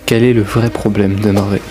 Quel est le vrai problème de Marvel?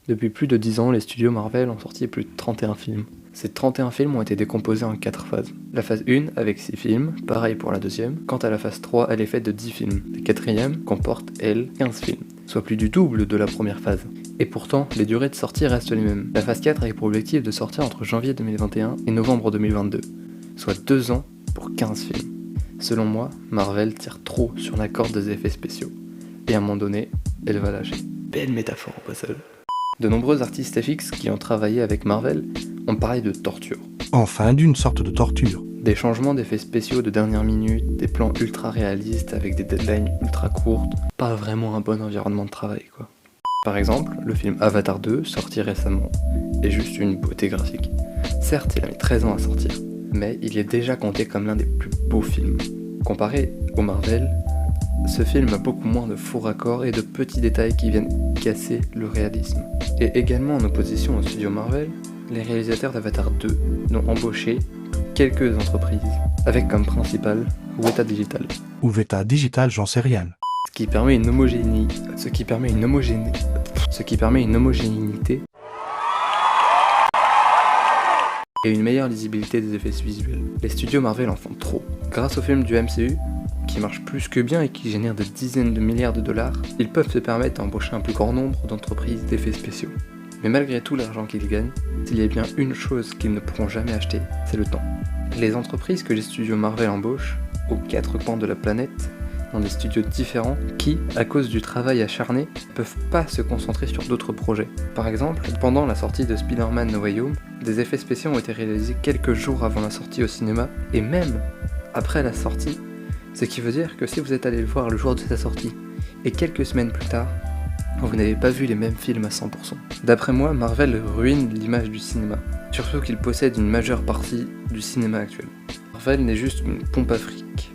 Depuis plus de 10 ans, les studios Marvel ont sorti plus de 31 films. Ces 31 films ont été décomposés en 4 phases. La phase 1 avec 6 films, pareil pour la deuxième. Quant à la phase 3, elle est faite de 10 films. La quatrième comporte, elle, 15 films, soit plus du double de la première phase. Et pourtant, les durées de sortie restent les mêmes. La phase 4 a pour objectif de sortir entre janvier 2021 et novembre 2022, soit 2 ans pour 15 films. Selon moi, Marvel tire trop sur la corde des effets spéciaux. Et à un moment donné, elle va lâcher. Belle métaphore au passage. De nombreux artistes FX qui ont travaillé avec Marvel ont parlé de torture. Enfin, d'une sorte de torture. Des changements d'effets spéciaux de dernière minute, des plans ultra réalistes avec des deadlines ultra courtes, pas vraiment un bon environnement de travail quoi. Par exemple, le film Avatar 2, sorti récemment, est juste une beauté graphique. Certes, il a mis 13 ans à sortir, mais il est déjà compté comme l'un des plus beaux films. Comparé au Marvel, ce film a beaucoup moins de faux raccords et de petits détails qui viennent casser le réalisme. Et également en opposition au studio Marvel, les réalisateurs d'Avatar 2 n'ont embauché quelques entreprises, avec comme principal Weta Digital. Ou Weta Digital, j'en sais rien. Ce qui permet une homogénéité et une meilleure lisibilité des effets visuels. Les studios Marvel en font trop. Grâce aux films du MCU, qui marchent plus que bien et qui génèrent des dizaines de milliards de dollars, ils peuvent se permettre d'embaucher un plus grand nombre d'entreprises d'effets spéciaux. Mais malgré tout l'argent qu'ils gagnent, s'il y a bien une chose qu'ils ne pourront jamais acheter, c'est le temps. Les entreprises que les studios Marvel embauchent, aux 4 coins de la planète, dans des studios différents, qui, à cause du travail acharné, ne peuvent pas se concentrer sur d'autres projets. Par exemple, pendant la sortie de Spider-Man No Way Home, des effets spéciaux ont été réalisés quelques jours avant la sortie au cinéma, et même après la sortie, ce qui veut dire que si vous êtes allé le voir le jour de sa sortie, et quelques semaines plus tard, vous n'avez pas vu les mêmes films à 100%. D'après moi, Marvel ruine l'image du cinéma, surtout qu'il possède une majeure partie du cinéma actuel. Marvel n'est juste une pompe à fric,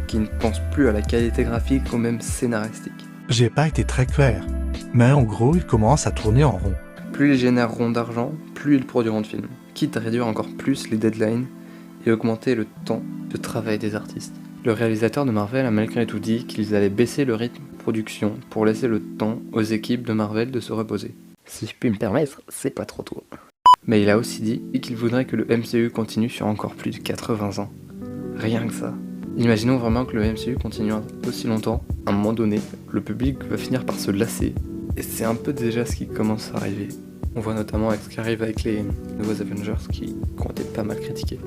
qui ne pense plus à la qualité graphique ou même scénaristique. J'ai pas été très clair, mais en gros, il commence à tourner en rond. Plus ils génèreront d'argent, plus ils produiront de films, quitte à réduire encore plus les deadlines et augmenter le temps de travail des artistes. Le réalisateur de Marvel a malgré tout dit qu'ils allaient baisser le rythme de production pour laisser le temps aux équipes de Marvel de se reposer. Si je puis me permettre, c'est pas trop tôt. Mais il a aussi dit qu'il voudrait que le MCU continue sur encore plus de 80 ans. Rien que ça. Imaginons vraiment que le MCU continue aussi longtemps, à un moment donné, le public va finir par se lasser. Et c'est un peu déjà ce qui commence à arriver. On voit notamment avec ce qui arrive avec les nouveaux Avengers qui ont été pas mal critiqués.